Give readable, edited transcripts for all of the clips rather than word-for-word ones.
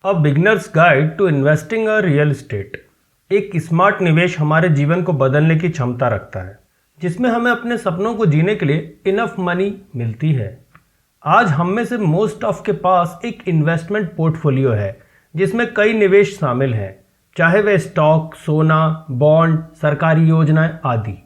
A beginners guide to investing a real estate. एक smart निवेश हमारे जीवन को बदलने की क्षमता रखता है, जिसमें हमें अपने सपनों को जीने के लिए इनफ मनी मिलती है। आज हम में से मोस्ट ऑफ के पास एक इन्वेस्टमेंट पोर्टफोलियो है जिसमें कई निवेश शामिल हैं, चाहे वे स्टॉक, सोना, बॉन्ड, सरकारी योजनाएं आदि।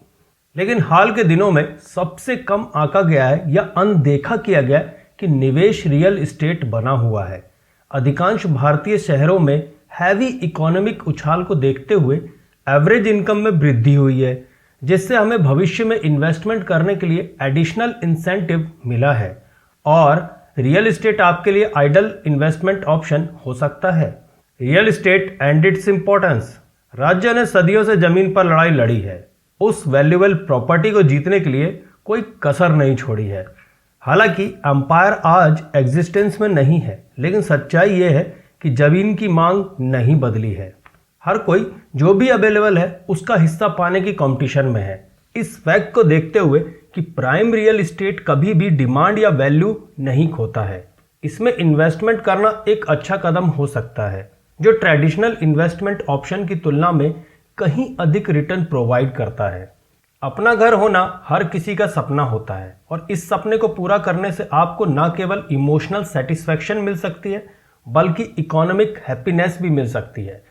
लेकिन हाल के दिनों में सबसे कम आंका गया है या अनदेखा किया गया है कि निवेश रियल एस्टेट बना हुआ है। अधिकांश भारतीय शहरों में हैवी इकोनॉमिक उछाल को देखते हुए एवरेज इनकम में वृद्धि हुई है, जिससे हमें भविष्य में इन्वेस्टमेंट करने के लिए एडिशनल इंसेंटिव मिला है और रियल एस्टेट आपके लिए आइडल इन्वेस्टमेंट ऑप्शन हो सकता है। Real estate and its importance. राज्य ने सदियों से जमीन पर लड़ाई लड़ी है, उस वैल्यूएबल प्रॉपर्टी को जीतने के लिए कोई कसर नहीं छोड़ी है। हालांकि एम्पायर आज एग्जिस्टेंस में नहीं है, लेकिन सच्चाई यह है कि जमीन की मांग नहीं बदली है। हर कोई जो भी अवेलेबल है उसका हिस्सा पाने की कंपटीशन में है। इस फैक्ट को देखते हुए कि प्राइम रियल एस्टेट कभी भी डिमांड या वैल्यू नहीं खोता है, इसमें इन्वेस्टमेंट करना एक अच्छा कदम हो सकता है जो ट्रेडिशनल इन्वेस्टमेंट ऑप्शन की तुलना में कहीं अधिक रिटर्न प्रोवाइड करता है। अपना घर होना हर किसी का सपना होता है और इस सपने को पूरा करने से आपको न केवल इमोशनल सेटिस्फैक्शन मिल सकती है बल्कि इकोनॉमिक हैप्पीनेस भी मिल सकती है।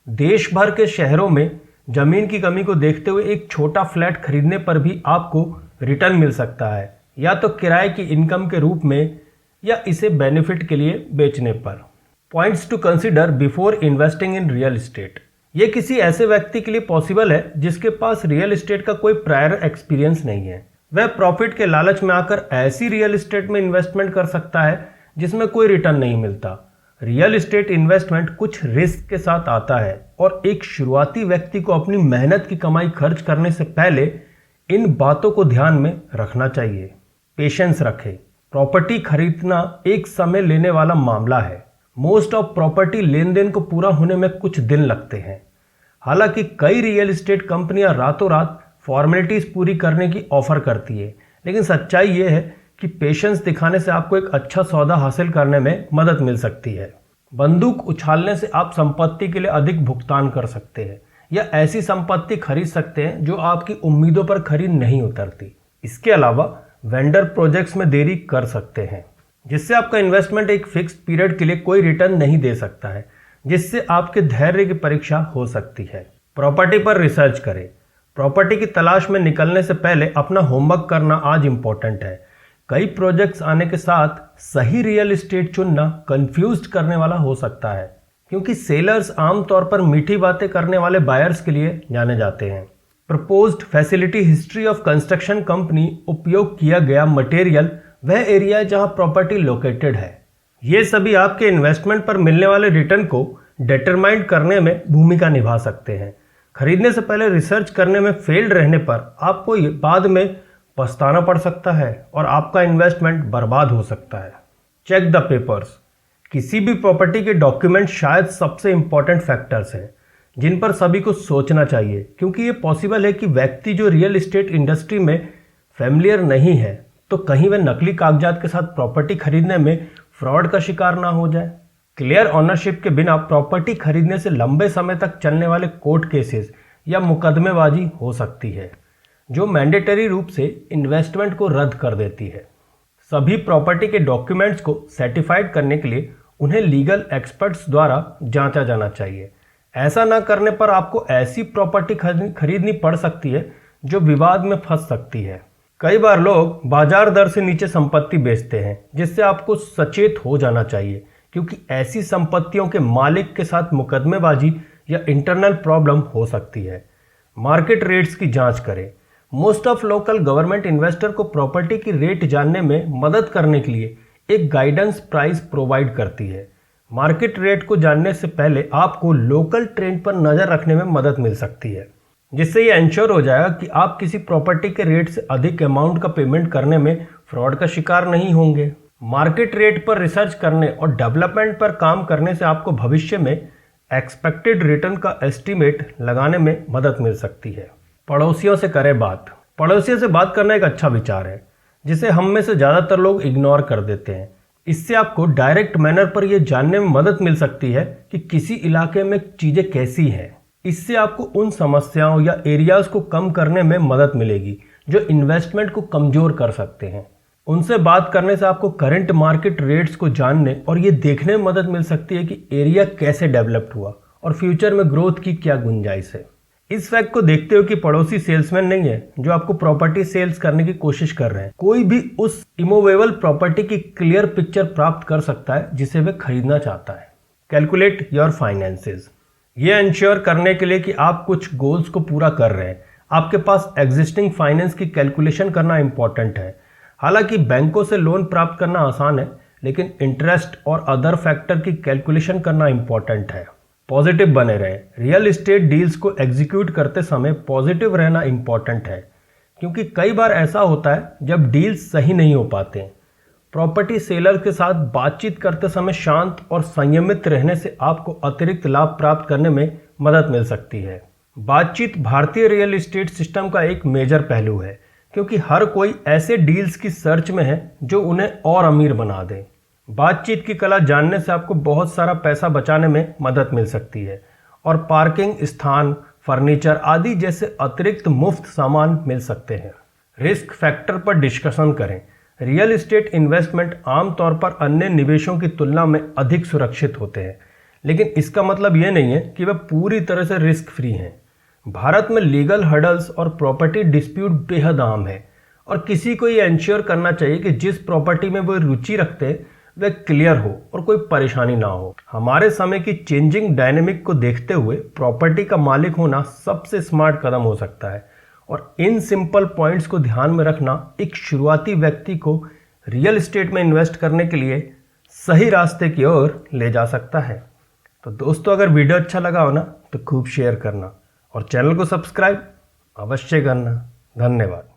देश भर के शहरों में जमीन की कमी को देखते हुए एक छोटा फ्लैट खरीदने पर भी आपको रिटर्न मिल सकता है, या तो किराए की इनकम के रूप में या इसे बेनिफिट के लिए बेचने पर। Points to consider before investing in real estate. ये किसी ऐसे व्यक्ति के लिए पॉसिबल है जिसके पास रियल एस्टेट का कोई प्रायर एक्सपीरियंस नहीं है। वह प्रॉफिट के लालच में आकर ऐसी रियल एस्टेट में इन्वेस्टमेंट कर सकता है जिसमें कोई रिटर्न नहीं मिलता। रियल एस्टेट इन्वेस्टमेंट कुछ रिस्क के साथ आता है और एक शुरुआती व्यक्ति को अपनी मेहनत की कमाई खर्च करने से पहले इन बातों को ध्यान में रखना चाहिए। पेशेंस रखें। प्रॉपर्टी खरीदना एक समय लेने वाला मामला है। मोस्ट ऑफ प्रॉपर्टी लेन देन को पूरा होने में कुछ दिन लगते हैं। हालांकि कई रियल एस्टेट कंपनियां रातों रात फॉर्मेलिटीज पूरी करने की ऑफर करती है, लेकिन सच्चाई यह है कि पेशेंस दिखाने से आपको एक अच्छा सौदा हासिल करने में मदद मिल सकती है। बंदूक उछालने से आप संपत्ति के लिए अधिक भुगतान कर सकते हैं या ऐसी संपत्ति खरीद सकते हैं जो आपकी उम्मीदों पर खरी नहीं उतरती। इसके अलावा वेंडर प्रोजेक्ट्स में देरी कर सकते हैं, जिससे आपका इन्वेस्टमेंट एक फिक्स पीरियड के लिए कोई रिटर्न नहीं दे सकता है, जिससे आपके धैर्य की परीक्षा हो सकती है। प्रॉपर्टी पर रिसर्च करें। प्रॉपर्टी की तलाश में निकलने से पहले अपना होमवर्क करना आज इंपॉर्टेंट है। कई प्रोजेक्ट्स आने के साथ सही रियल एस्टेट चुनना कंफ्यूज करने वाला हो सकता है, क्योंकि सेलर्स आमतौर पर मीठी बातें करने वाले बायर्स के लिए जाने जाते हैं। Proposed facility, history of construction company, उपयोग किया गया मटेरियल, वह एरिया है जहां प्रॉपर्टी लोकेटेड है। ये सभी आपके इन्वेस्टमेंट पर मिलने वाले रिटर्न को डिटरमाइन करने में भूमिका निभा सकते हैं। खरीदने से पहले रिसर्च करने में फेल्ड रहने पर आपको बाद में पछताना पड़ सकता है और आपका इन्वेस्टमेंट बर्बाद हो सकता है। Check the papers. किसी भी प्रॉपर्टी के डॉक्यूमेंट शायद सबसे इंपॉर्टेंट फैक्टर्स हैं जिन पर सभी को सोचना चाहिए, क्योंकि ये पॉसिबल है कि व्यक्ति जो रियल एस्टेट इंडस्ट्री में फैमिलियर नहीं है तो कहीं वह नकली कागजात के साथ प्रॉपर्टी खरीदने में फ्रॉड का शिकार ना हो जाए। क्लियर ऑनरशिप के बिना प्रॉपर्टी खरीदने से लंबे समय तक चलने वाले कोर्ट केसेस या मुकदमेबाजी हो सकती है, जो मैंडेटरी रूप से इन्वेस्टमेंट को रद्द कर देती है। सभी प्रॉपर्टी के डॉक्यूमेंट्स को सर्टिफाइड करने के लिए उन्हें लीगल एक्सपर्ट्स द्वारा जांचा जाना चाहिए। ऐसा न करने पर आपको ऐसी प्रॉपर्टी खरीदनी पड़ सकती है जो विवाद में फंस सकती है। कई बार लोग बाजार दर से नीचे संपत्ति बेचते हैं, जिससे आपको सचेत हो जाना चाहिए, क्योंकि ऐसी संपत्तियों के मालिक के साथ मुकदमेबाजी या इंटरनल प्रॉब्लम हो सकती है। मार्केट रेट्स की जांच करें। Most of local government investor को प्रॉपर्टी की रेट जानने में मदद करने के लिए एक गाइडेंस प्राइस प्रोवाइड करती है। मार्केट रेट को जानने से पहले आपको लोकल ट्रेंड पर नजर रखने में मदद मिल सकती है, जिससे ये इंश्योर हो जाएगा कि आप किसी प्रॉपर्टी के रेट से अधिक अमाउंट का पेमेंट करने में फ्रॉड का शिकार नहीं होंगे। मार्केट रेट पर रिसर्च करने और डेवलपमेंट पर काम करने से आपको भविष्य में एक्सपेक्टेड रिटर्न का एस्टीमेट लगाने में मदद मिल सकती है। पड़ोसियों से करें बात। पड़ोसियों से बात करना एक अच्छा विचार है, जिसे हम में से ज़्यादातर लोग इग्नोर कर देते हैं। इससे आपको डायरेक्ट मैनर पर यह जानने में मदद मिल सकती है कि किसी इलाके में चीज़ें कैसी हैं। इससे आपको उन समस्याओं या एरियाज को कम करने में मदद मिलेगी जो इन्वेस्टमेंट को कमज़ोर कर सकते हैं। उनसे बात करने से आपको करंट मार्केट रेट्स को जानने और ये देखने में मदद मिल सकती है कि एरिया कैसे डेवलप्ड हुआ और फ्यूचर में ग्रोथ की क्या गुंजाइश है। इस फैक्ट को देखते हो कि पड़ोसी सेल्समैन नहीं है जो आपको प्रॉपर्टी सेल्स करने की कोशिश कर रहे हैं। कोई भी उस इमूवेबल प्रॉपर्टी की क्लियर पिक्चर प्राप्त कर सकता है जिसे वे खरीदना चाहता है। Calculate your finances. ये इंश्योर करने के लिए कि आप कुछ गोल्स को पूरा कर रहे हैं, आपके पास एग्जिस्टिंग फाइनेंस की कैलकुलेशन करना इंपॉर्टेंट है। हालांकि बैंकों से लोन प्राप्त करना आसान है, लेकिन इंटरेस्ट और अदर फैक्टर की कैलकुलेशन करना इंपॉर्टेंट है। पॉजिटिव बने रहें। रियल एस्टेट डील्स को एग्जीक्यूट करते समय पॉजिटिव रहना इंपॉर्टेंट है, क्योंकि कई बार ऐसा होता है जब डील्स सही नहीं हो पाते। प्रॉपर्टी सेलर के साथ बातचीत करते समय शांत और संयमित रहने से आपको अतिरिक्त लाभ प्राप्त करने में मदद मिल सकती है। बातचीत भारतीय रियल एस्टेट सिस्टम का एक मेजर पहलू है, क्योंकि हर कोई ऐसे डील्स की सर्च में है जो उन्हें और अमीर बना दें। बातचीत की कला जानने से आपको बहुत सारा पैसा बचाने में मदद मिल सकती है और पार्किंग स्थान, फर्नीचर आदि जैसे अतिरिक्त मुफ्त सामान मिल सकते हैं। रिस्क फैक्टर पर डिस्कशन करें। रियल एस्टेट इन्वेस्टमेंट आमतौर पर अन्य निवेशों की तुलना में अधिक सुरक्षित होते हैं, लेकिन इसका मतलब यह नहीं है कि वे पूरी तरह से रिस्क फ्री हैं। भारत में लीगल हर्डल्स और प्रॉपर्टी डिस्प्यूट बेहद आम है और किसी को ये इंश्योर करना चाहिए कि जिस प्रॉपर्टी में वो रुचि रखते हैं वह क्लियर हो और कोई परेशानी ना हो। हमारे समय की चेंजिंग डायनेमिक को देखते हुए प्रॉपर्टी का मालिक होना सबसे स्मार्ट कदम हो सकता है और इन सिंपल पॉइंट्स को ध्यान में रखना एक शुरुआती व्यक्ति को रियल एस्टेट में इन्वेस्ट करने के लिए सही रास्ते की ओर ले जा सकता है। तो दोस्तों, अगर वीडियो अच्छा लगा हो ना तो खूब शेयर करना और चैनल को सब्सक्राइब अवश्य करना। धन्यवाद।